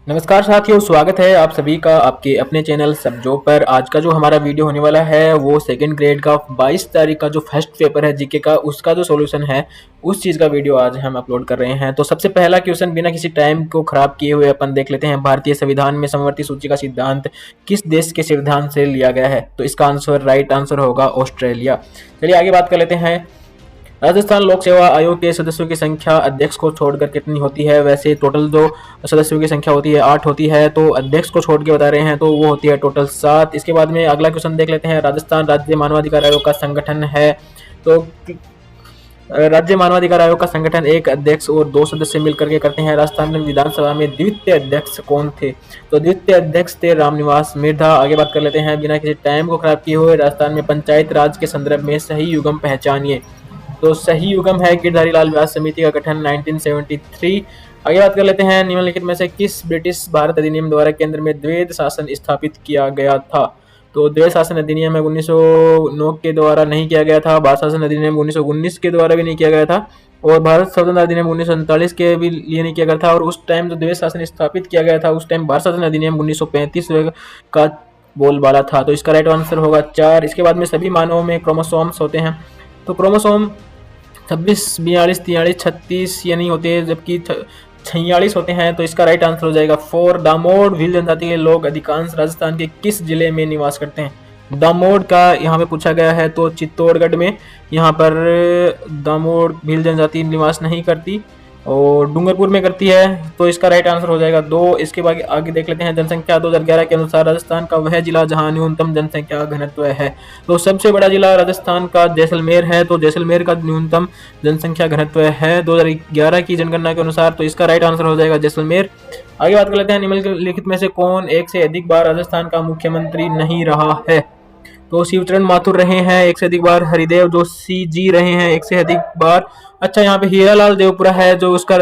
नमस्कार साथियों, स्वागत है आप सभी का आपके अपने चैनल सबजो पर। आज का जो हमारा वीडियो होने वाला है वो सेकंड ग्रेड का 22 तारीख का जो फर्स्ट पेपर है जीके का, उसका जो सॉल्यूशन है उस चीज़ का वीडियो आज हम अपलोड कर रहे हैं। तो सबसे पहला क्वेश्चन बिना किसी टाइम को खराब किए हुए अपन देख लेते हैं। भारतीय संविधान में समवर्ती सूची का सिद्धांत किस देश के संविधान से लिया गया है? तो इसका आंसर राइट आंसर होगा ऑस्ट्रेलिया। चलिए आगे बात कर लेते हैं। राजस्थान लोक सेवा आयोग के सदस्यों की संख्या अध्यक्ष को छोड़कर कितनी होती है? वैसे टोटल जो सदस्यों की संख्या होती है 8 होती है, तो अध्यक्ष को छोड़ के बता रहे हैं तो वो होती है टोटल 7। इसके बाद में अगला क्वेश्चन देख लेते हैं। राजस्थान राज्य मानवाधिकार आयोग का संगठन है, तो राज्य मानवाधिकार आयोग का संगठन एक अध्यक्ष और 2 सदस्य मिलकर के करते हैं। राजस्थान में विधानसभा में द्वितीय अध्यक्ष कौन थे? तो द्वितीय अध्यक्ष थे रामनिवास मिर्धा। आगे बात कर लेते हैं बिना किसी टाइम को खराब किए हुए। राजस्थान में पंचायत राज के संदर्भ में सही युग्म पहचानिए। तो सही युग्म है गिरधारी लाल व्यास समिति का गठन 1973। आगे बात कर लेते हैं। निम्नलिखित में से किस ब्रिटिश भारत अधिनियम द्वारा केंद्र में द्वैध शासन स्थापित किया गया था? तो द्वैध शासन अधिनियम 1909 के द्वारा नहीं किया गया था। भारत शासन अधिनियम 1919 के द्वारा भी नहीं किया गया था, और भारत स्वतंत्र अधिनियम 1947 के भी लिए नहीं किया गया था। और उस टाइम जो द्वैध शासन स्थापित किया गया था उस टाइम भारत शासन अधिनियम 1935 का बोलबाला था। तो इसका राइट आंसर होगा 4। इसके बाद में सभी मानवों में क्रोमोसोम्स होते हैं, तो क्रोमोसोम 26, 42, 43, 36 ये नहीं होते, जबकि 46 होते हैं। तो इसका राइट आंसर हो जाएगा 4। दामोद भील जनजाति के लोग अधिकांश राजस्थान के किस जिले में निवास करते हैं? दामोद का यहाँ पे पूछा गया है, तो चित्तौड़गढ़ में यहाँ पर दामोद भील जनजाति निवास नहीं करती और डूंगरपुर में करती है। तो इसका राइट आंसर हो जाएगा 2। इसके बाद आगे देख लेते हैं। जनसंख्या 2011 के अनुसार राजस्थान का वह जिला जहां न्यूनतम जनसंख्या घनत्व है। तो सबसे बड़ा जिला राजस्थान का जैसलमेर है, तो जैसलमेर का न्यूनतम जनसंख्या घनत्व है 2011 की जनगणना के अनुसार। तो इसका राइट आंसर हो जाएगा जैसलमेर। आगे बात कर लेते हैं। निम्नलिखित में से कौन एक से अधिक बार राजस्थान का मुख्यमंत्री नहीं रहा है? तो शिवचरण माथुर रहे हैं एक से अधिक बार। हरिदेव जोशी जी रहे हैं एक से अधिक बार। अच्छा, यहाँ पे हीरालाल देवपुरा है जो उसका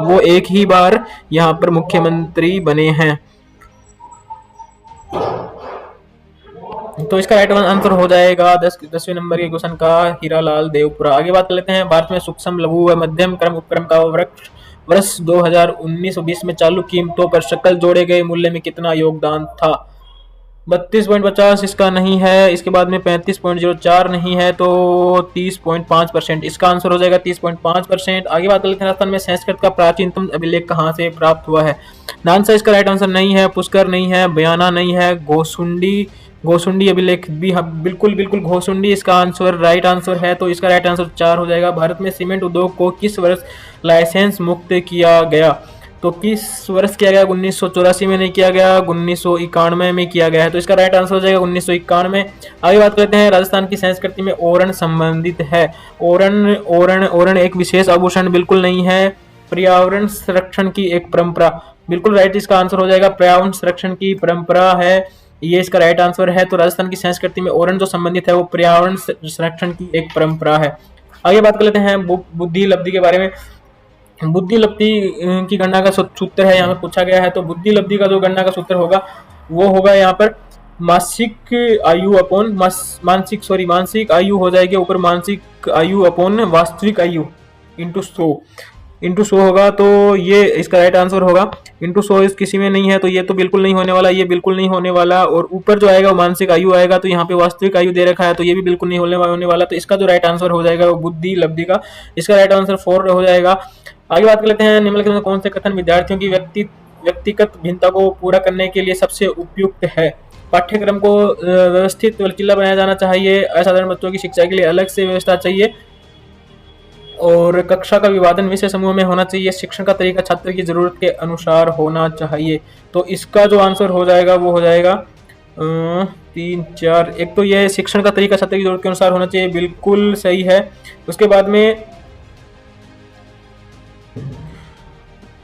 वो एक ही बार यहाँ पर मुख्यमंत्री बने हैं। तो इसका राइट आंसर हो जाएगा 10वें नंबर के क्वेश्चन का हीरालाल देवपुरा। आगे बात कर लेते हैं। भारत में सूक्ष्म लघु व मध्यम क्रम उपक्रम का वर्ष 2019-20 में चालू कीमतों पर सकल जोड़े गए मूल्य में कितना योगदान था? 32.50 इसका नहीं है। इसके बाद में 35.04 नहीं है, तो 30.5%। इसका आंसर हो जाएगा 30.5%। आगे बात कर लेते हैं। राजस्थान में संस्कृत का प्राचीनतम अभिलेख कहाँ से प्राप्त हुआ है? नानसा इसका राइट आंसर नहीं है, पुष्कर नहीं है, बयाना नहीं है, घोसुंडी अभिलेख भी बिल्कुल घोसुंडी इसका आंसर राइट आंसर है। तो इसका राइट आंसर 4 हो जाएगा। भारत में सीमेंट उद्योग को किस वर्ष लाइसेंस मुक्त किया गया? तो किस वर्ष किया गया? 1984 में नहीं किया गया, 1991 में किया गया है। तो इसका राइट आंसर हो जाएगा 1991। आगे बात करते हैं। राजस्थान की संस्कृति में ओरण संबंधित है। ओरण एक विशेष आभूषण बिल्कुल नहीं है। पर्यावरण संरक्षण की एक परंपरा बिल्कुल राइट। इसका आंसर हो जाएगा पर्यावरण संरक्षण की परंपरा है, ये इसका राइट आंसर है। तो राजस्थान की संस्कृति में ओरण जो संबंधित है वो पर्यावरण संरक्षण की एक परंपरा है। आगे बात कर लेते हैं बुद्धि लब्धि के बारे में। बुद्धि लब्धि की गणना का सूत्र है यहाँ पे पूछा गया है। तो बुद्धि लब्धि का जो गणना का सूत्र होगा वो होगा यहाँ पर मासिक आयु अपॉन मानसिक आयु हो जाएगी ऊपर, मानसिक आयु अपॉन वास्तविक आयु इंटू 100 होगा। तो ये इसका राइट आंसर होगा। इंटू 100 इस किसी में नहीं है, तो ये तो बिल्कुल नहीं होने वाला, ये बिल्कुल नहीं होने वाला। और ऊपर जो आएगा वो मानसिक आयु आएगा, तो यहाँ पे वास्तविक आयु दे रखा है, तो ये भी बिल्कुल नहीं होने वाला। तो इसका जो राइट आंसर हो जाएगा वो बुद्धि लब्धि का, इसका राइट आंसर 4 हो जाएगा। आगे बात कर लेते हैं। निम्नलिखित में कौन से कथन विद्यार्थियों की व्यक्तिगत भिन्नता को पूरा करने के लिए सबसे उपयुक्त है? पाठ्यक्रम को व्यवस्थित लचीला बनाया जाना चाहिए, असाधारण बच्चों की शिक्षा के लिए अलग से व्यवस्था चाहिए, और कक्षा का विभाजन विषय समूह में होना चाहिए, शिक्षण का तरीका छात्र की जरूरत के अनुसार होना चाहिए। तो इसका जो आंसर हो जाएगा वो हो जाएगा 3, 4। एक तो यह शिक्षण का तरीका छात्र की जरूरत के अनुसार होना चाहिए, बिल्कुल सही है। उसके बाद में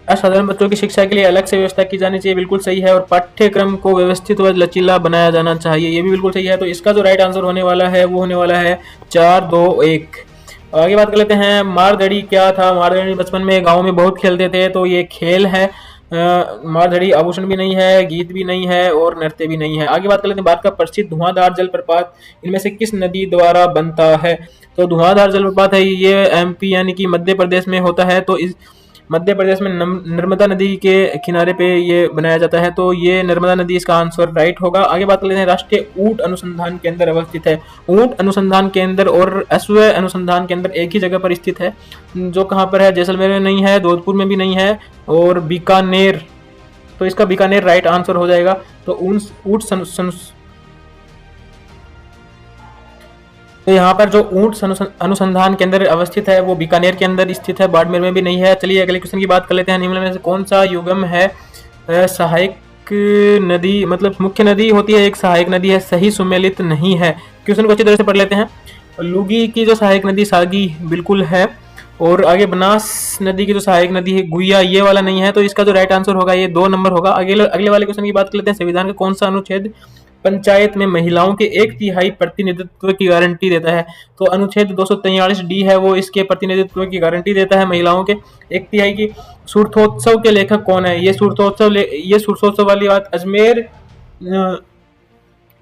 असाधारण बच्चों की शिक्षा के लिए अलग से व्यवस्था की जानी चाहिए, बिल्कुल सही है। और पाठ्यक्रम को व्यवस्थित व लचीला बनाया जाना चाहिए, ये भी बिल्कुल सही है। तो इसका जो राइट आंसर होने वाला है वो होने वाला है 4, 2, 1। आगे बात कर लेते हैं। मारधड़ी क्या था? मारधड़ी बचपन में गांव में बहुत खेलते थे, तो ये खेल है। मारधड़ी आभूषण भी नहीं है, गीत भी नहीं है और नृत्य भी नहीं है। आगे बात कर लेते हैं। भारत का प्रसिद्ध धुआंधार जलप्रपात इनमें से किस नदी द्वारा बनता है? तो धुआंधार जलप्रपात है ये एमपी यानी कि मध्य प्रदेश में होता है। तो मध्य प्रदेश में नर्मदा नदी के किनारे पे ये बनाया जाता है, तो ये नर्मदा नदी इसका आंसर राइट होगा। आगे बात कर लेते हैं, राष्ट्रीय ऊंट अनुसंधान केंद्र अवस्थित है। ऊंट अनुसंधान केंद्र और अश्व अनुसंधान केंद्र एक ही जगह पर स्थित है, जो कहाँ पर है, जैसलमेर में नहीं है, जोधपुर में भी नहीं है, और बीकानेर, तो इसका बीकानेर राइट आंसर हो जाएगा। तो तो यहाँ पर जो ऊंट अनुसंधान केंद्र अवस्थित है वो बीकानेर के अंदर स्थित है, बाड़मेर में भी नहीं है। चलिए अगले क्वेश्चन की बात कर लेते हैं। निम्न में से कौन सा युग्म है सहायक नदी, मतलब मुख्य नदी होती है एक, सहायक नदी है, सही सुमेलित नहीं है। क्वेश्चन को अच्छी तरह से पढ़ लेते हैं। लुगी की जो सहायक नदी सागी बिल्कुल है, और आगे बनास नदी की जो सहायक नदी है गुइया, ये वाला नहीं है, तो इसका जो राइट आंसर होगा ये 2 नंबर होगा। अगले वाले क्वेश्चन की बात कर लेते हैं। संविधान का कौन सा अनुच्छेद पंचायत में महिलाओं के 1/3 प्रतिनिधित्व की गारंटी देता है? तो अनुच्छेद 243D है, वो इसके प्रतिनिधित्व की गारंटी देता है महिलाओं के 1/3 की। सूर्थोत्सव के लेखक कौन है? ये सूर्थोत्सव वाली बात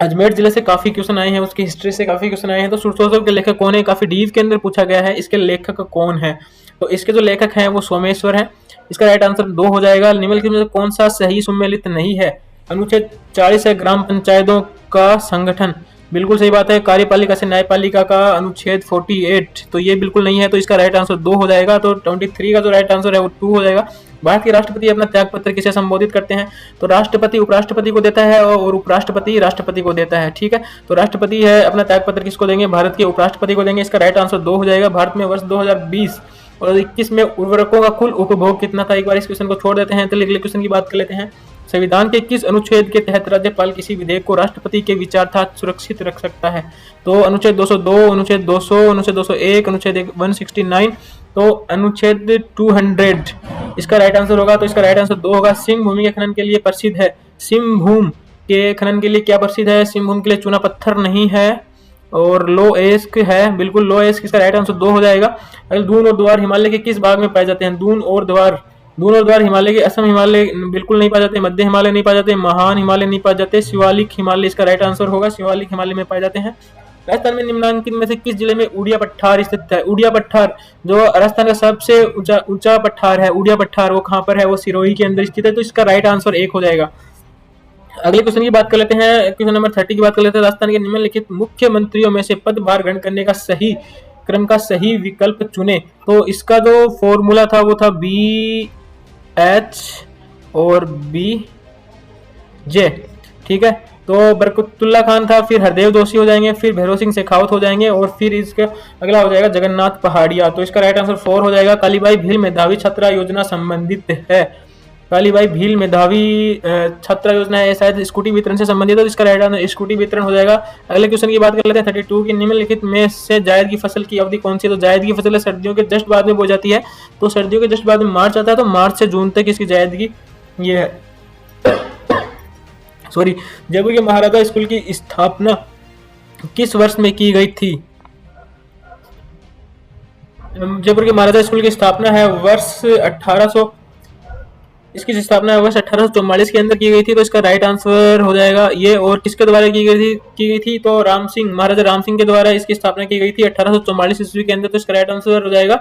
अजमेर जिले से काफी क्वेश्चन आए हैं, उसकी हिस्ट्री से काफी क्वेश्चन आए हैं। तो सूर्थोत्सव के लेखक कौन है, काफी डीप के अंदर पूछा गया है, इसके लेखक कौन है? तो इसके जो लेखक हैं वो सोमेश्वर है। इसका राइट आंसर 2 हो जाएगा। निम्नलिखित में से कौन सा सही सुमेलित नहीं है? अनुच्छेद 40 है, ग्राम पंचायतों का संगठन, बिल्कुल सही बात है। कार्यपालिका से न्यायपालिका का अनुच्छेद 48, तो ये बिल्कुल नहीं है, तो इसका राइट आंसर 2 हो जाएगा। तो 23 का जो राइट आंसर है वो 2 हो जाएगा। भारत के राष्ट्रपति अपना त्याग पत्र किसे संबोधित करते हैं? तो राष्ट्रपति उपराष्ट्रपति को देता है और उपराष्ट्रपति राष्ट्रपति को देता है, ठीक है। तो राष्ट्रपति है अपना त्याग पत्र किसको देंगे? भारत के उपराष्ट्रपति को देंगे। इसका राइट आंसर 2 हो जाएगा। भारत में वर्ष 2020 और 21 में उर्वरकों का कुल उपभोग कितना था? एक बार इस क्वेश्चन को छोड़ देते हैं, तो अगले क्वेश्चन की बात कर लेते हैं। संविधान के किस अनुच्छेद के तहत राज्यपाल किसी विधेयक को राष्ट्रपति के विचारार्थ सुरक्षित रख सकता है? तो अनुच्छेद 202, अनुच्छेद 200, अनुच्छेद 201, अनुच्छेद 169, तो अनुच्छेद 200 इसका राइट आंसर होगा। तो इसका राइट आंसर 2 होगा। सिंह भूमि के खनन के लिए प्रसिद्ध है। सिंह भूमि के खनन के लिए क्या प्रसिद्ध है? सिंह भूमि के लिए चूना पत्थर नहीं है और लो एस्क है, बिल्कुल लो एस्क, इसका राइट आंसर 2 हो जाएगा। अगर दून और द्वार हिमालय के किस भाग में पाए जाते हैं? दून और द्वार हिमालय के असम हिमालय बिल्कुल नहीं पाए जाते, मध्य हिमालय नहीं पाए जाते, महान हिमालय नहीं पाए जाते, शिवालिक हिमालय इसका राइट आंसर होगा। शिवालिक हिमालय में पाए जाते हैं। राजस्थान में निम्नलिखित में से किस जिले में उड़िया पठार स्थित है? उड़िया पठार जो राजस्थान का सबसे ऊंचा पठार है, उड़िया पठार, वो कहाँ पर है? वो सिरोही के अंदर स्थित है। तो इसका राइट आंसर 1 हो जाएगा। अगले क्वेश्चन की बात कर लेते हैं। क्वेश्चन नंबर 30 की बात कर लेते हैं। राजस्थान के निम्नलिखित मुख्यमंत्रियों में से पदभार ग्रहण करने का सही क्रम का सही विकल्प चुने। तो इसका जो फॉर्मूला था वो था BH और BJ, ठीक है। तो बरकतुल्ला खान था, फिर हरदेव जोशी हो जाएंगे, फिर भैरव सिंह शेखावत हो जाएंगे, और फिर इसका अगला हो जाएगा जगन्नाथ पहाड़िया। तो इसका राइट आंसर 4 हो जाएगा। कालीबाई भील मेधावी छात्रा योजना संबंधित है। कालीबाई भील मेधावी छात्रा योजना है शायद स्कूटी वितरण से संबंधित है, तो इसका राइट आंसर स्कूटी वितरण हो जाएगा। अगले क्वेश्चन की बात कर लेते हैं 32 की। निम्नलिखित में से जायद की फसल की अवधि कौन सी है? तो जायद की फसल सर्दियों के जस्ट बाद में बो जाती है, तो सर्दियों के जस्ट बाद में मार्च आता है, तो मार्च से जून तक इसकी जायद की ये है। जयपुर के महाराजा स्कूल की स्थापना किस वर्ष में की गई थी? जयपुर के महाराजा स्कूल की स्थापना है वर्ष 1800, इसकी स्थापना वर्ष 1844 के अंदर की गई थी। तो इसका राइट आंसर हो जाएगा ये। और किसके द्वारा की गई थी? तो राम सिंह, महाराजा राम सिंह के द्वारा इसकी स्थापना की गई थी 1844 ईस्वी के अंदर। तो इसका राइट आंसर हो जाएगा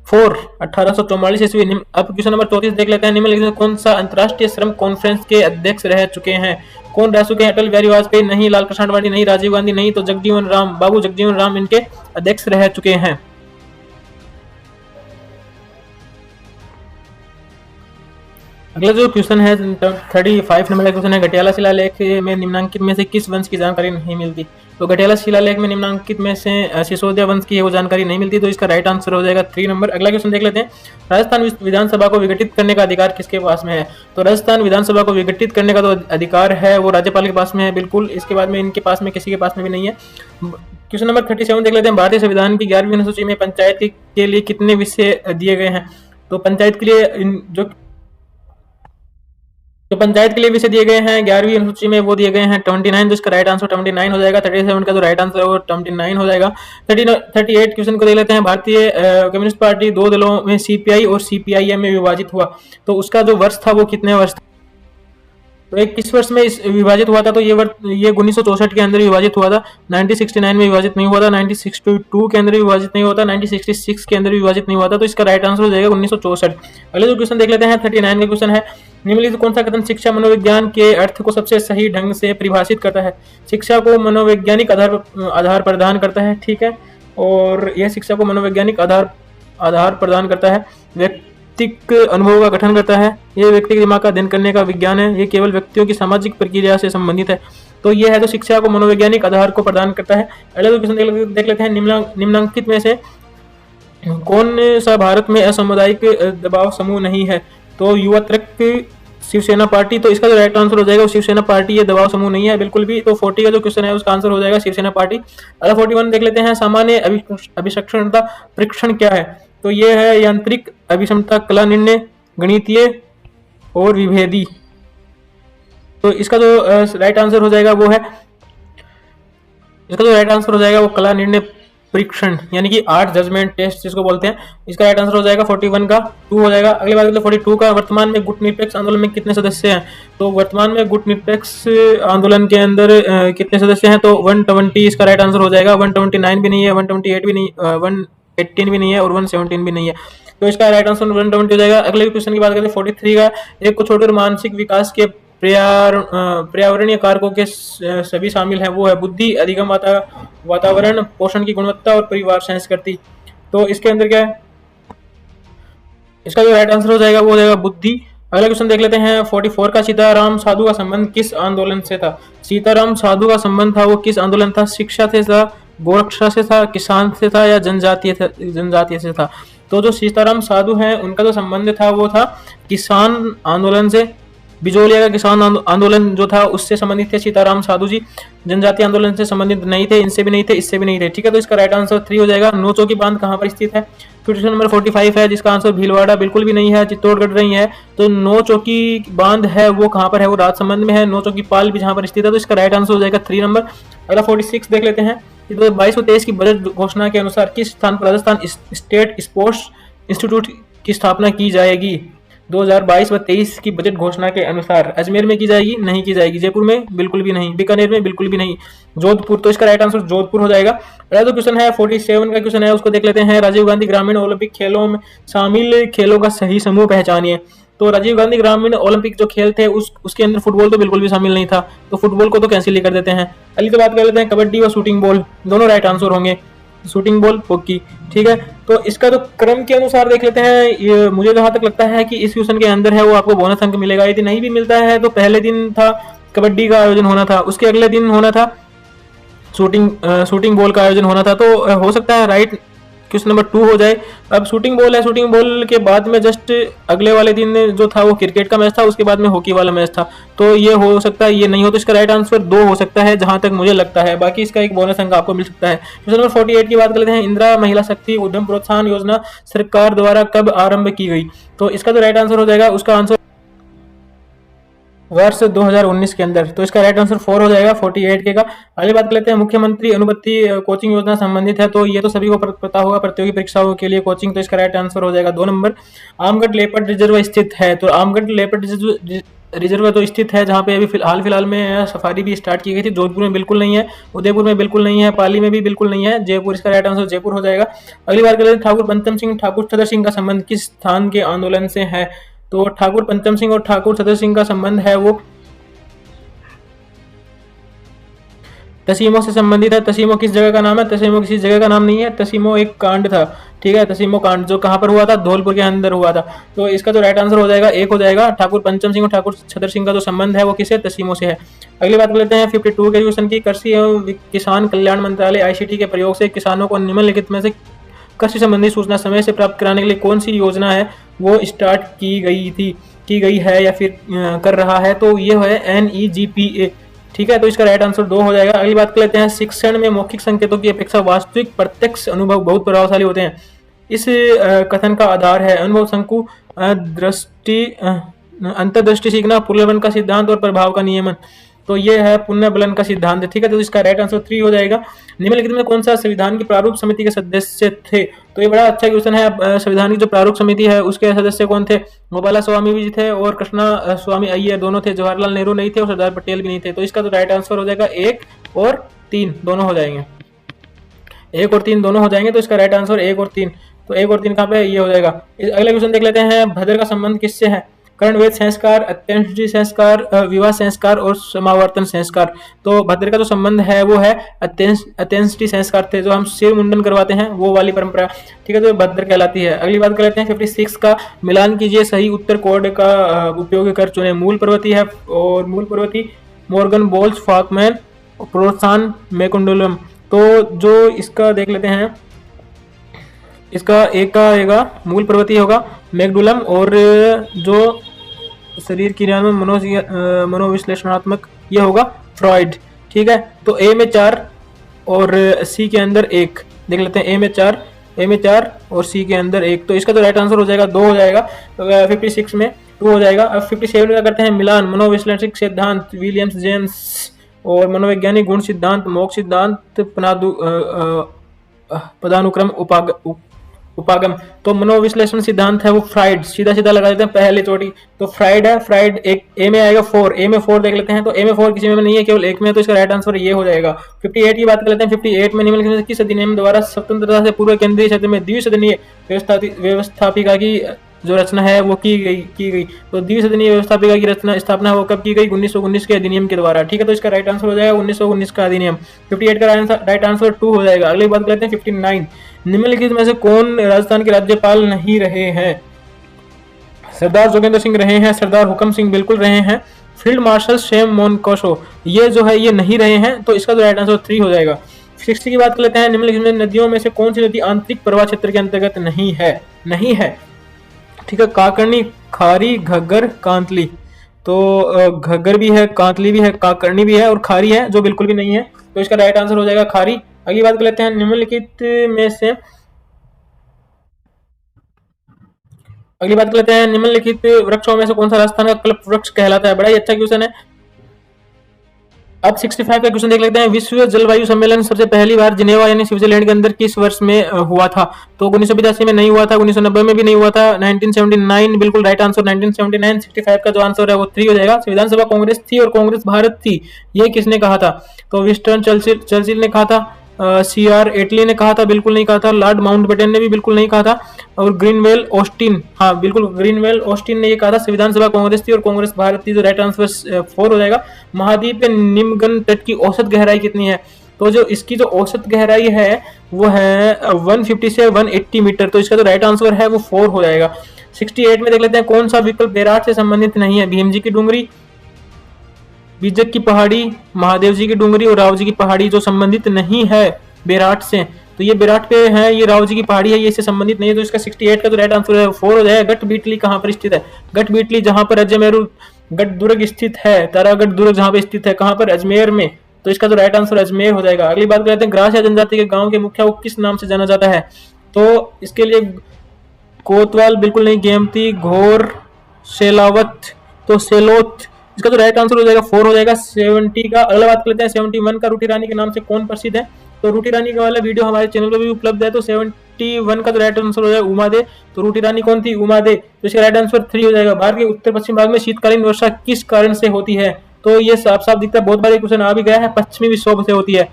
4, 1844 ईस्वी। अब क्वेश्चन नंबर 34 देख लेते हैं। निम्नलिखित में कौन सा अंतर्राष्ट्रीय श्रम कॉन्फ्रेंस के अध्यक्ष रह चुके हैं? कौन रह चुके हैं? अटल बिहारी वाजपेयी नहीं, लाल कृष्ण आडवाणी नहीं, राजीव गांधी नहीं, तो बाबू जगजीवन राम इनके अध्यक्ष रह चुके हैं। अगला जो क्वेश्चन है 35 नंबर का क्वेश्चन है। घटियाला शिलालेख में निम्नांकित में से किस वंश की जानकारी नहीं मिलती? तो घटियाला शिलालेख में निम्नांकित में से सिसोदिया वंश की वो जानकारी नहीं मिलती, तो इसका राइट आंसर हो जाएगा 3 नंबर। अगला क्वेश्चन देख लेते हैं। राजस्थान विधानसभा को विघटित करने का अधिकार किसके पास में है? तो राजस्थान विधानसभा को विघटित करने का जो अधिकार है वो राज्यपाल के पास में है, बिल्कुल। इसके बाद में इनके पास में किसी के पास में भी नहीं है। क्वेश्चन नंबर 37 देख लेते हैं। भारतीय संविधान की 11वीं अनुसूची में पंचायत के लिए कितने विषय दिए गए हैं? तो पंचायत के लिए पंचायत के लिए विषय दिए गए हैं 11वीं अनुसूची में, वो दिए गए हैं 29, तो इसका राइट आंसर 29 हो जाएगा। 37 का जो राइट आंसर है वो 29 हो जाएगा। 38 क्वेश्चन को देख लेते हैं। भारतीय कम्युनिस्ट पार्टी 2 दलों में CPI और CPIM में विभाजित हुआ, तो उसका जो वर्ष था वो कितने वर्ष था? तो एक किस वर्ष में इस विभाजित हुआ था, तो ये 1964 के अंदर विभाजित हुआ था, 1969 में विभाजित नहीं हुआ था, 1962 के अंदर विभाजित नहीं हुआ था, 1966 के अंदर विभाजित नहीं हुआ था। तो इसका राइट आंसर हो जाएगा 1964। अगले जो क्वेश्चन देख लेते हैं, 39 का क्वेश्चन है, निम्नलिखित कौन सा कथन शिक्षा मनोविज्ञान के अर्थ को सबसे सही ढंग से परिभाषित करता है? शिक्षा को मनोवैज्ञानिक आधार प्रदान करता है, ठीक है, और यह शिक्षा को मनोवैज्ञानिक आधार प्रदान करता है, व्यक्तिक अनुभव का गठन करता है, यह व्यक्ति के दिमाग का अध्ययन करने का विज्ञान है, ये केवल व्यक्तियों की सामाजिक प्रक्रिया से संबंधित है। तो ये है, तो शिक्षा को मनोवैज्ञानिक आधार को प्रदान करता है। अगला जो क्वेश्चन देख लेते हैं, निम्नलिखित में से कौन सा भारत में असामुदायिक दबाव समूह नहीं है? तो युवा तृक, शिवसेना पार्टी। तो इसका जो राइट आंसर हो जाएगा वो शिवसेना पार्टी, ये दबाव समूह नहीं है बिल्कुल भी। तो 40 का जो क्वेश्चन है उसका आंसर हो जाएगा शिवसेना पार्टी। अगला 41 देख लेते हैं, सामान्य अभिसक्षणता परीक्षण क्या है? तो ये है यांत्रिक अभिक्षमता, कला निर्णय, गणितीय और विभेदी। तो इसका जो राइट आंसर हो जाएगा वो है, इसका जो राइट आंसर हो जाएगा वो कला निर्णय परीक्षण, यानी कि आर्ट जजमेंट टेस्ट जिसको बोलते हैं। इसका राइट आंसर हो जाएगा 41 का 2 हो जाएगा। अगली बात 42 का, वर्तमान में गुट निरपेक्ष आंदोलन में कितने सदस्य हैं? तो वर्तमान में गुट निरपेक्ष आंदोलन के अंदर कितने सदस्य हैं? तो 120 इसका राइट आंसर हो जाएगा। 129 भी नहीं है, 128 भी नहीं, 118 भी नहीं है और 117 भी नहीं है। तो इसका राइट आंसर 120 हो जाएगा। अगले क्वेश्चन की बात करते हैं 43 का, एक को छोड़कर मानसिक विकास के पर्यावरणीय कारकों के सभी शामिल हैं, वो है बुद्धि, अधिगम, वातावरण, पोषण की गुणवत्ता और परिवार संस्कृति। तो इसके अंदर क्या है, इसका जो राइट आंसर हो जाएगा वो हो जाएगा बुद्धि। अगला क्वेश्चन देख लेते हैं 44 का, सीताराम साधु का संबंध किस आंदोलन से था? सीताराम साधु का संबंध था वो किस आंदोलन था? शिक्षा से था, गोरक्षा से था, किसान से था या जनजातीय से था? तो जो सीताराम साधु हैं उनका जो संबंध था वो था किसान आंदोलन से। बिजोलिया का किसान आंदोलन जो था उससे संबंधित थे सीताराम साधु जी। जनजातीय आंदोलन से संबंधित नहीं थे, इनसे भी नहीं थे, इससे भी नहीं थे, ठीक है। तो इसका राइट आंसर 3 हो जाएगा। नौचौकी बांध कहाँ पर स्थित है? क्वेश्चन नंबर 45 है जिसका आंसर भीलवाड़ा बिल्कुल भी नहीं है, चित्तौड़गढ़ नहीं है। तो नौचौकी बांध है वो कहाँ पर है? वो राजसमंद में है। नौचौकी पाल भी जहाँ पर स्थित है। तो इसका राइट आंसर हो जाएगा 3 नंबर। अगला 46 देख लेते हैं, 2223 की बजट घोषणा के अनुसार किस स्थान पर राजस्थान स्टेट स्पोर्ट्स इंस्टीट्यूट की स्थापना की जाएगी? 2022 व 23 की बजट घोषणा के अनुसार अजमेर में की जाएगी? नहीं की जाएगी। जयपुर में? बिल्कुल भी नहीं। बीकानेर में? बिल्कुल भी नहीं। जोधपुर। तो इसका राइट आंसर जोधपुर हो जाएगा। अगला जो क्वेश्चन है 47 का क्वेश्चन है उसको देख लेते हैं, राजीव गांधी ग्रामीण ओलंपिक खेलों में शामिल खेलों का सही समूह पहचानिए। तो राजीव गांधी ग्रामीण ओलंपिक जो खेल थे उसके अंदर फुटबॉल तो बिल्कुल भी शामिल नहीं था, तो फुटबॉल को तो कैंसिल ही कर देते हैं। अगली तो बात कर लेते हैं कबड्डी व शूटिंग बॉल, दोनों राइट आंसर होंगे, शूटिंग बॉल, हॉकी, ठीक है। तो इसका तो क्रम के अनुसार देख लेते हैं, मुझे जहां तक लगता है कि इस क्वेश्चन के अंदर है वो आपको बोनस अंक मिलेगा। यदि नहीं भी मिलता है तो पहले दिन था कबड्डी का आयोजन होना था, उसके अगले दिन होना था शूटिंग बॉल का आयोजन होना था। तो हो सकता है राइट क्वेश्चन नंबर 2 हो जाए। अब शूटिंग बॉल है, शूटिंग बॉल के बाद में जस्ट अगले वाले दिन जो था वो क्रिकेट का मैच था, उसके बाद में हॉकी वाला मैच था। तो ये हो सकता है, ये नहीं हो, तो इसका राइट आंसर 2 हो सकता है जहां तक मुझे लगता है। बाकी इसका एक बोनस अंक आपको मिल सकता है। क्वेश्चन नंबर 48 की बात कर लेते हैं, इंदिरा महिला शक्ति उद्यम प्रोत्साहन योजना सरकार द्वारा कब आरंभ की गई? तो इसका जो राइट आंसर हो जाएगा उसका आंसर वर्ष 2019 के अंदर। तो इसका राइट आंसर 4 हो जाएगा 48 के का। अगली बात कर लेते हैं, मुख्यमंत्री अनुबंधी कोचिंग योजना संबंधित है, तो ये तो सभी को पता होगा, प्रतियोगी परीक्षाओं के लिए कोचिंग। तो इसका राइट आंसर हो जाएगा 2 नंबर। आमगढ़ लेपर्ड रिजर्व स्थित है, तो आमगढ़ लेपर्ड रिजर्व तो स्थित है जहाँ पे अभी हाल फिलहाल में सफारी भी स्टार्ट की गई थी। जोधपुर में बिल्कुल नहीं है, उदयपुर में बिल्कुल नहीं है, पाली में भी बिल्कुल नहीं है, जयपुर, इसका राइट आंसर जयपुर हो जाएगा। अगली बात कर लेते हैं, ठाकुर पंचम सिंह ठाकुर छतर सिंह का संबंध किस स्थान के आंदोलन से है? तो ठाकुर पंचम सिंह और ठाकुर छतर सिंह का संबंध है वो तसीमो से संबंधित है। तसीमो किस जगह का नाम है? तसीमो किसी जगह का नाम नहीं है, तसीमो एक कांड था, ठीक है। तसीमो कांड जो कहाँ पर हुआ था? धौलपुर के अंदर हुआ था। तो इसका जो राइट आंसर हो जाएगा 1 हो जाएगा। ठाकुर पंचम सिंह और ठाकुर छतर सिंह का जो संबंध है वो किसे? तसीमो से है। अगली बात कर लेते हैं 52 के क्वेश्चन की, कृषि एवं किसान कल्याण मंत्रालय ICT के प्रयोग से किसानों को निम्नलिखित में से कृषि संबंधी सूचना समय से प्राप्त कराने के लिए कौन सी योजना है वो स्टार्ट की गई है या फिर कर रहा है? तो ये है NEGPA, ठीक है। तो इसका राइट आंसर 2 हो जाएगा। अगली बात कर लेते हैं, शिक्षण में मौखिक संकेतों की अपेक्षा वास्तविक प्रत्यक्ष अनुभव बहुत प्रभावशाली होते हैं, इस कथन का आधार है अनुभव शंकु, अंतर्दृष्टि सीखना, पुनर्वन का सिद्धांत और प्रभाव का नियमन। तो ये है पुनर्बलन का सिद्धांत, ठीक है। तो इसका राइट आंसर 3 हो जाएगा। निम्नलिखित में कौन सा संविधान की प्रारूप समिति के सदस्य थे? तो ये बड़ा अच्छा क्वेश्चन है। संविधान की जो प्रारूप समिति है उसके सदस्य कौन थे? गोपाला स्वामी भी थे और कृष्णा स्वामी अय्यर दोनों थे। जवाहरलाल नेहरू नहीं थे और सरदार पटेल भी नहीं थे। तो इसका तो राइट आंसर हो जाएगा 1 और 3 दोनों हो जाएंगे। 1 और 3 दोनों हो जाएंगे। तो इसका राइट आंसर 1 और 3। तो 1 और 3 कहाँ पे? ये हो जाएगा। अगला क्वेश्चन देख लेते हैं। भद्र का संबंध किससे है? कर्णवेद संस्कार, अत्यंष्टि संस्कार, विवाह संस्कार और समावर्तन संस्कार। तो भद्र का जो संबंध है वो है अत्यंष्टि संस्कार थे, जो हम सिर मुंडन करवाते हैं वो वाली परंपरा, ठीक है। तो भद्र कहलाती है। अगली बात कर लेते हैं 56 का। मिलान कीजिए सही उत्तर कोड का उपयोग कर चुने। मूल प्रवृत्ति है और मूल प्रवृत्ति मॉर्गन बोल्स फाकमैन प्रोत्साहन मैकुंडुलम। तो जो इसका देख लेते हैं, इसका एक का आएगा मूल प्रवृत्ति होगा मैकडुलम, और जो शरीर क्रियान्वयन मनोविश्लेषणात्मक ये होगा फ्रॉइड, ठीक है। तो ए में 4 और सी के अंदर 1 देख लेते हैं। ए में 4 और सी के अंदर 1। तो इसका तो राइट आंसर हो जाएगा 2 हो जाएगा। 56 में 2 हो जाएगा। अब 57 का करते हैं। मिलान मनोविश्लेषक सिद्धांत विलियम्स जेम्स और मनोवैज्ञानिक गुण सिद्धांत मोक्ष सिद्धांत पदानुक्रम उपागम। तो मनोविश्लेषण सिद्धांत है वो फ्राइड, सीधा सीधा लगा देते हैं पहले चोटी। तो फ्राइड है। फ्राइड एक ए में आएगा 4। ए में 4 देख लेते हैं। तो ए में 4 किसी में नहीं है, केवल एक में। तो इसका राइट आंसर ये हो जाएगा। 58 की बात कर लेते हैं। 58 में निम्नलिखित किस अधिनियम द्वारा स्वतंत्रता से पूर्व केंद्रीय क्षेत्र में द्विसदनीय व्यवस्थापिका की जो रचना है वो की गई। तो द्विसदनीय व्यवस्थापिका की स्थापना है वो कब की गई? 1919 के अधिनियम के द्वारा, ठीक है। तो इसका राइट आंसर हो जाएगा 1919 का अधिनियम। 58 का राइट आंसर 2 हो जाएगा। अगली बात करते हैं 59। निम्नलिखित में से कौन राजस्थान के राज्यपाल नहीं रहे हैं? सरदार जोगेंद्र सिंह रहे हैं, सरदार हुकम सिंह बिल्कुल रहे हैं, फील्ड मार्शल सैम मोनकोशो ये जो है ये नहीं रहे हैं। तो इसका तो राइट आंसर 3 हो जाएगा। 60 की बात कर लेते हैं। निम्नलिखित में नदियों में से कौन सी नदी आंतरिक प्रवाह क्षेत्र के अंतर्गत नहीं है, ठीक है। काकर्णी, खारी, घग्गर, कांतली। तो घग्गर भी है, कांतली भी है, काकर्णी भी है और खारी है जो बिल्कुल भी नहीं है। तो इसका राइट आंसर हो जाएगा खारी। अगली बात कर लेते हैं। निम्नलिखित में से वृक्षों में से कौन सा राजस्थान का कल्प वृक्ष कहलाता है? बड़ा ही अच्छा क्वेश्चन है। अब 65 का क्वेश्चन देख लेते हैं। विश्व जलवायु सम्मेलन सबसे पहली बार जिनेवा यानी स्विट्जरलैंड के अंदर किस वर्ष में हुआ था? तो 1985 में नहीं हुआ था, 1990 में भी नहीं हुआ था, 1979 बिल्कुल राइट आंसर 1979। 65 का जो आंसर है वो 3 हो जाएगा। संविधान सभा कांग्रेस थी और कांग्रेस भारत थी, ये किसने कहा था? तो विंस्टन चर्चिल ने कहा था, CR एटली ने कहा था, बिल्कुल नहीं कहा था, लॉर्ड माउंटबेटन ने भी बिल्कुल नहीं कहा था, और ग्रीनवेल ऑस्टिन, हाँ बिल्कुल ग्रीनवेल ऑस्टिन ने ये कहा था। संविधान सभा कांग्रेस थी और कांग्रेस भारत थी, जो राइट आंसर 4 हो जाएगा। महाद्वीप के निम्नगन तट की औसत गहराई कितनी है? तो जो इसकी जो औसत गहराई है वो है 150 से 180 मीटर। तो इसका जो राइट आंसर है वो 4 हो जाएगा। 68 में देख लेते हैं। कौन सा विकल्प बैराट से संबंधित नहीं है? भीम जी की डूंगरी, बीजक की पहाड़ी, महादेव जी की डूंगरी और राव जी की पहाड़ी जो संबंधित नहीं है बैराट से। तो ये बैराट पे है, ये राव जी की पहाड़ी है, ये इससे संबंधित नहीं है। तो इसका 68 का तो राइट आंसर है 4 हो जाएगा। गट बीटली कहाँ पर स्थित है? गट बीटली जहां पर अजमेर गढ़ दुर्ग स्थित है, तारागढ़ दुर्ग जहां पर स्थित है, कहां पर? अजमेर में। तो इसका तो राइट आंसर अजमेर हो जाएगा। अगली बात करते हैं। ग्रास या जनजाति के गाँव के मुखिया को किस नाम से जाना जाता है? तो इसके लिए कोतवाल बिल्कुल नहीं, गेमती, घोर, सेलावत, तो सेलोत। इसका तो राइट आंसर हो जाएगा 4 हो जाएगा। 70 का अगला बात कर लेते हैं। 71 का रूटी रानी के नाम से कौन प्रसिद्ध है? तो रूटी रानी का वाला वीडियो हमारे चैनल पर भी उपलब्ध है। तो 71 का तो राइट आंसर हो जाएगा उमा दे। तो रूटी रानी कौन थी? उमा दे। तो इसका राइट आंसर 3 हो जाएगा। भारत के उत्तर पश्चिम भाग में शीतकालीन वर्षा किस कारण से होती है? तो ये साफ साफ दिखता है, बहुत बार क्वेश्चन आ भी गया है, पश्चिमी विक्षोभ से होती है।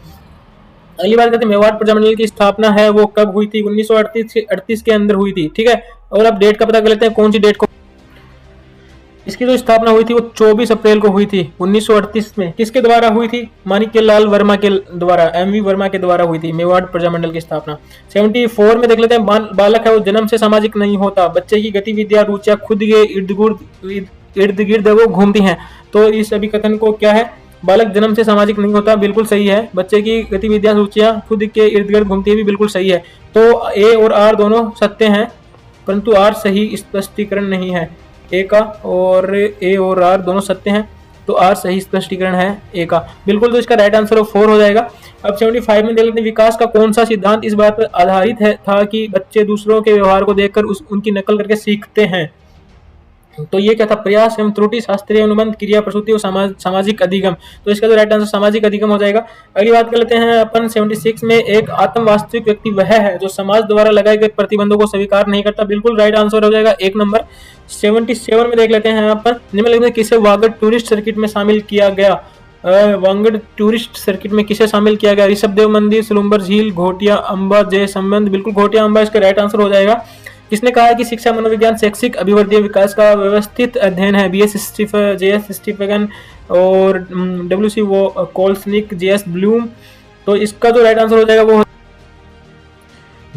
अगली बात करते हैं। मेवाड़ प्रजामंडल की स्थापना है वो कब हुई थी? 1938 के अंदर हुई थी, ठीक है। और अब डेट का पता कर लेते हैं, कौन सी डेट को। इसकी जो स्थापना हुई थी वो 24 अप्रैल को हुई थी 1938 में। किसके द्वारा हुई थी? माणिक्य लाल वर्मा के द्वारा, MV वर्मा के द्वारा हुई थी मेवाड़ प्रजामंडल की स्थापना। 74 में देख लेते हैं। बालक है वो जन्म से सामाजिक नहीं होता, बच्चे की गतिविधियां रुचियां खुद के इर्द गिर्द वो घूमती हैं। तो इस अभिकथन को क्या है? बालक जन्म से सामाजिक नहीं होता, बिल्कुल सही है। बच्चे की गतिविधियां रुचियां खुद के इर्द गिर्द घूमती है, भी बिल्कुल सही है। तो A और R दोनों सत्य हैं, परंतु R सही स्पष्टीकरण नहीं है A का, और A और R दोनों सत्य हैं, तो R सही स्पष्टीकरण है A का, बिल्कुल। तो इसका राइट आंसर 4 हो जाएगा। अब 75 में देख लेते हैं। विकास का कौन सा सिद्धांत इस बात पर आधारित था कि बच्चे दूसरों के व्यवहार को देखकर उनकी नकल करके सीखते हैं? तो ये क्या था, प्रयास एवं त्रुटि, शास्त्रीय अनुबंध, क्रिया प्रसूति और सामाजिक अधिगम। तो इसका जो राइट आंसर सामाजिक अधिगम हो जाएगा। अगली बात कर लेते हैं अपन 76 में, एक आत्म वास्तविक व्यक्ति वह है जो समाज द्वारा लगाए गए प्रतिबंधों को स्वीकार नहीं करता। बिल्कुल राइट आंसर हो जाएगा 1 नंबर। 77 में देख लेते हैं अपन, निम्नलिखित में किसे वागड टूरिस्ट सर्किट में शामिल किया गया। वागड टूरिस्ट सर्किट में किसे शामिल किया गया, ऋषभ देव मंदिर, सुलुम्बर झील, घोटिया अंबा, जय संबंध। बिल्कुल घोटिया अंबा इसका राइट आंसर हो जाएगा। किसने कहा है कि शिक्षा मनोविज्ञान शैक्षिक अभिवृद्धि विकास का व्यवस्थित अध्ययन है, जे.एस. स्टीफन और डब्ल्यू.सी. वो कोल्सनिक, जे.एस. ब्लूम। तो इसका जो राइट आंसर हो जाएगा वो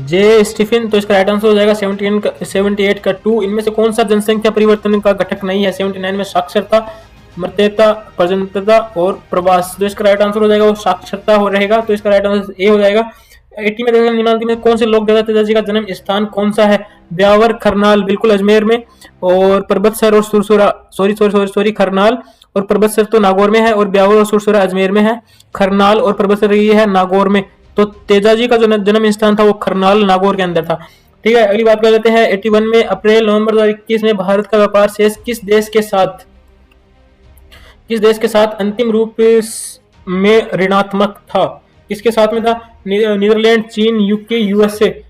जे स्टीफन। तो इसका राइट आंसर हो जाएगा 78 का 2। इनमें से कौन सा जनसंख्या परिवर्तन का घटक नहीं है। 79 में साक्षरता, मर्त्यता, प्रजनता और प्रवास। तो इसका राइट आंसर हो जाएगा वो साक्षरता हो रहेगा। तो इसका राइट आंसर ए हो जाएगा। 80 में देखा, निम्नलिखित में कौन से लोक देवता तेजाजी का जन्म स्थान कौन सा है। ब्यावर, खरनाल, बिल्कुल अजमेर में। और परबतसर और सुरसुरा, सॉरी खरनाल और परबतसर तो नागौर में है, और ब्यावर और सुरसुरा अजमेर में है। खरनाल और परबतसर ये है नागौर में। तो तेजाजी का जो जन्म स्थान था वो खरनाल नागौर के अंदर था। ठीक है, अगली बात कर लेते हैं 81 में, अप्रैल नवंबर 2021 में भारत का व्यापार शेष किस देश के साथ अंतिम रूप में ऋणात्मक था। किसके साथ में था, नीदरलैंड, चीन, यूके, यूएसए।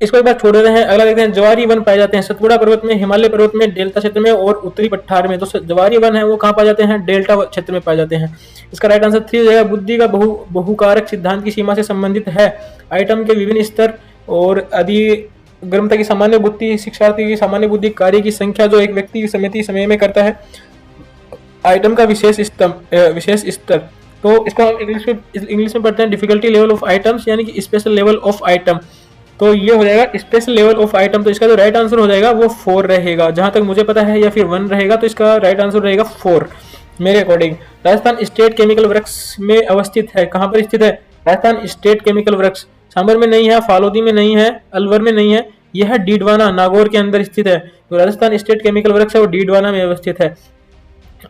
इसको एक बार छोड़ देते हैं। अगला देखते हैं, जवारी वन पाए जाते हैं सतपुड़ा पर्वत में, हिमालय पर्वत में, डेल्टा क्षेत्र में और उत्तरी पठार में। तो जवारी वन है वो कहाँ पाए जाते हैं, डेल्टा क्षेत्र में पाए जाते हैं। इसका राइट आंसर 3 हो जाएगा। बुद्धि का बहुकारक सिद्धांत की सीमा से संबंधित है। आइटम के विभिन्न स्तर और अधिगम्यता की सामान्य बुद्धि, शिक्षार्थी की सामान्य बुद्धि, कार्य की संख्या जो एक व्यक्ति की समिति समय में करता है, आइटम का विशेष स्तर। तो इसको हम इंग्लिश में पढ़ते हैं डिफिकल्टी लेवल ऑफ आइटम्स, यानी कि स्पेशल लेवल ऑफ आइटम। तो ये हो जाएगा स्पेशल लेवल ऑफ आइटम। तो इसका जो राइट आंसर हो जाएगा वो 4 रहेगा, जहां तक मुझे पता है, या फिर 1 रहेगा। तो इसका राइट आंसर रहेगा 4 मेरे अकॉर्डिंग। राजस्थान स्टेट केमिकल वृक्ष में अवस्थित है, कहां पर स्थित है, राजस्थान स्टेट केमिकल वृक्ष। सांबर में नहीं है, फालोदी में नहीं है, अलवर में नहीं है, यह डीडवाना नागौर के अंदर स्थित है। तो राजस्थान स्टेट केमिकल वृक्ष है वो डीडवाना में अवस्थित है।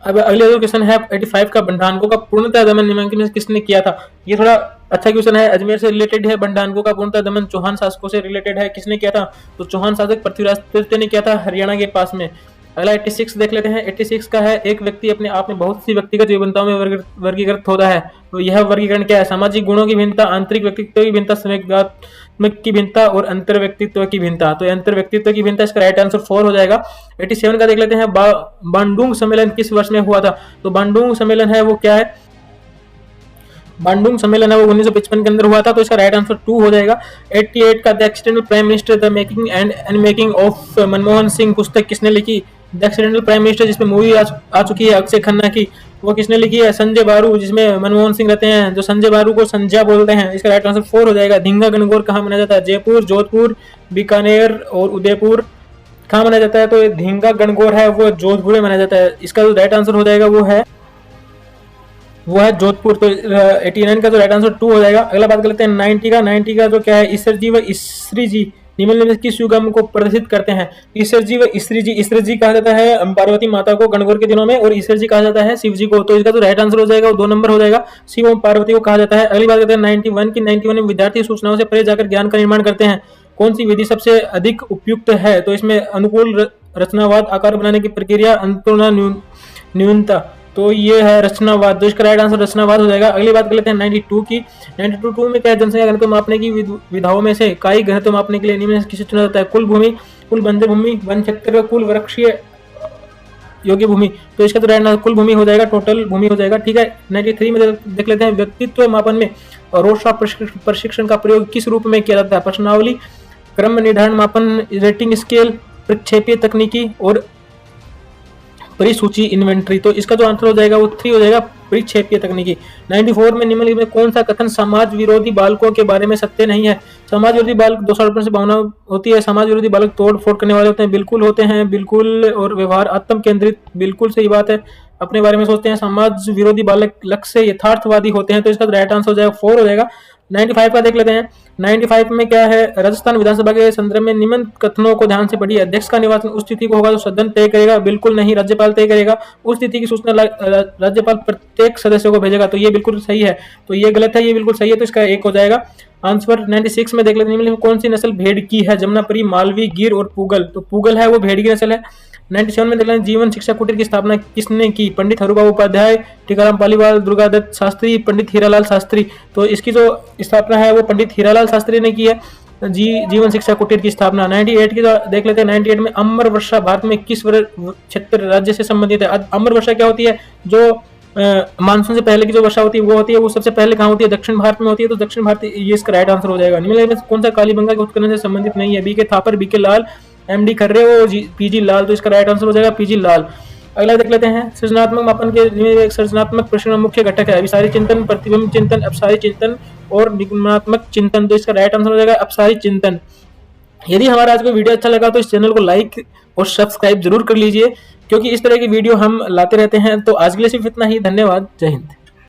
अब अगले जो क्वेश्चन है 85 का, बंडानको का पूर्णतः दमन निम्नलिखित में किसने किया था। ये थोड़ा अच्छा क्वेश्चन है, अजमेर से रिलेटेड है। बंडानको का पूर्णतः दमन चौहान शासकों से रिलेटेड है। किसने किया था, तो चौहान शासक पृथ्वीराज तृतीय ने किया था, हरियाणा के पास में। अगला 86 देख लेते हैं। 86 का है, एक व्यक्ति अपने आप में बहुत सी व्यक्तिगत विभिन्नताओं में वर्गीकृत होता है। तो यह वर्गीकरण क्या है, सामाजिक गुणों की भिन्नता, आंतरिक व्यक्तित्व की भिन्नता, संवेगात्मक की भिन्नता और अंतर व्यक्तित्व की भिन्नता। तो अंतर व्यक्तित्व की भिन्नता, इसका राइट आंसर 4 हो जाएगा। 87 का देख लेते हैं। बांडुंग सम्मेलन किस वर्ष में हुआ था। तो बांडुंग सम्मेलन है वो क्या है, बांडुंग सम्मेलन है वो 1955 के अंदर हुआ था। तो इसका राइट आंसर 2 हो जाएगा। 88 का, the accidental prime minister, the making and unmaking of Manmohan Singh पुस्तक किसने लिखी। द एक्सीडेंटल प्राइम मिनिस्टर, जिसमें मूवी आ चुकी है अक्षय खन्ना की, वो किसने लिखी है, संजय बारू, जिसमें मनमोहन सिंह रहते हैं, जो संजय बारू को संजय बोलते हैं। इसका राइट आंसर 4 हो जाएगा। धींगा गणगौर कहाँ मनाया जाता है, जयपुर, जोधपुर, बीकानेर और उदयपुर। कहाँ मनाया जाता है, तो धींगा गणगौर है वो जोधपुर में मनाया जाता है। इसका जो राइट आंसर हो जाएगा वो है जोधपुर। तो 89 का जो राइट आंसर 2 हो जाएगा। अगला बात कर लेते हैं 90 का जो क्या है, ईसर व ईसरी जी निम्नलिखित में किस युगम को प्रदर्शित करते हैं। ईसर जी व ईसरी जी कहा जाता है पार्वती माता को गणगौर के दिनों में, और ईसर जी कहा जाता है शिव जी को। तो इसका जो राइट आंसर हो जाएगा वो 2 नंबर हो जाएगा, शिव और पार्वती को कहा जाता है। अगली बात करते हैं 91 में विद्यार्थी सूचनाओं से परे जाकर ज्ञान का निर्माण करते हैं। कौन सी विधि सबसे अधिक उपयुक्त है। तो इसमें अनुकूल रचनावाद, आकार बनाने की प्रक्रिया, अंतुलना, न्यूनता। तो ये है रचनावाद। तो इसका राइट आंसर रचनावाद हो जाएगा। अगली बात कर लेते हैं 92 की। 92 में क्या है, जनसंख्या घनत्व मापने की विधाओं में से कायी घनत्व मापने के लिए निम्न में किसे चुना जाता है। कुल भूमि, कुल बंजर भूमि, वन क्षेत्र, कुल वृक्षीय योग्य भूमि। तो इसका तो राइट आंसर कुल भूमि हो जाएगा, टोटल भूमि हो जाएगा। ठीक है, 93 में देख लेते हैं। व्यक्तित्व मापन में रोशा प्रशिक्षण का प्रयोग किस रूप में किया जाता है। प्रश्नावली, क्रम निर्धारण मापन, रेटिंग स्केल, प्रक्षेपीय तकनीकी और परिसूची इन्वेंट्री। तो इसका जो आंसर हो जाएगा वो 3 हो जाएगा, परिक्षेपीय तकनीकी। 94 में निम्नलिखित में कौन सा कथन समाज विरोधी बालकों के बारे में सत्य नहीं है। समाज विरोधी बालक 200% से भावना होती है। समाज विरोधी बालक तोड़ फोड़ करने वाले होते हैं, बिल्कुल होते हैं, बिल्कुल। और व्यवहार आत्म केंद्रित, बिल्कुल सही बात है, अपने बारे में सोचते हैं। समाज विरोधी बालक लक्ष्य से यथार्थवादी होते हैं। तो इसका राइट आंसर हो जाएगा 4 हो जाएगा। 95 का देख लेते हैं। 95 में क्या है, राजस्थान विधानसभा के संदर्भ में निम्न कथनों को ध्यान से पढ़िए। अध्यक्ष का निर्वाचन उस तिथि को होगा तो सदन तय करेगा, बिल्कुल नहीं, राज्यपाल तय करेगा। उस तिथि की सूचना राज्यपाल प्रत्येक सदस्य को भेजेगा, तो ये बिल्कुल सही है। तो ये गलत है, ये बिल्कुल सही है, तो इसका एक हो जाएगा आंसर। 96 में देख लेते हैं, कौन सी नस्ल भेड़ की है? जमुनापरी, मालवी, गिर और पूगल। तो पूगल है वो भेड़ की नस्ल है। 97 में देख लेते हैं, जीवन शिक्षा कुटीर की स्थापना किसने की? पंडित हरुबाबू उपाध्याय, टीकाराम पालीवाल, दुर्गादत्त शास्त्री, पंडित हीरालाल शास्त्री। तो इसकी जो स्थापना है वो पंडित हीरालाल शास्त्री ने की है, जीवन शिक्षा कुटीर की स्थापना। 98 की तो देख लेते हैं। 98 में अमर वर्षा भारत में किस क्षेत्र राज्य से संबंधित है? अमर वर्षा क्या होती है? जो मानसून से पहले की जो वर्षा होती है वो सबसे पहले कहाँ होती है? दक्षिण भारत में होती है। तो दक्षिण भारत ये इसका राइट आंसर हो जाएगा। निम्नलिखित में कौन सा कालीबंगा के उत्खनन से संबंधित नहीं है? बी के थापर, बी के लाल, एमडी खर्रे और पीजी लाल। तो इसका राइट आंसर हो जाएगा पीजी लाल। अगला देख लेते हैं, सृजनात्मक मापन के सृजनात्मक प्रश्न में मुख्य घटक है अभिसारी चिंतन, प्रतिबिंब चिंतन, अपसारी चिंतन और निगमनात्मक चिंतन। तो इसका राइट आंसर हो जाएगा अपसारी चिंतन। यदि हमारा आज का वीडियो अच्छा लगा तो इस चैनल को लाइक और सब्सक्राइब जरूर कर लीजिए, क्योंकि इस तरह की वीडियो हम लाते रहते हैं। तो आज के लिए सिर्फ इतना ही। धन्यवाद। जय हिंद।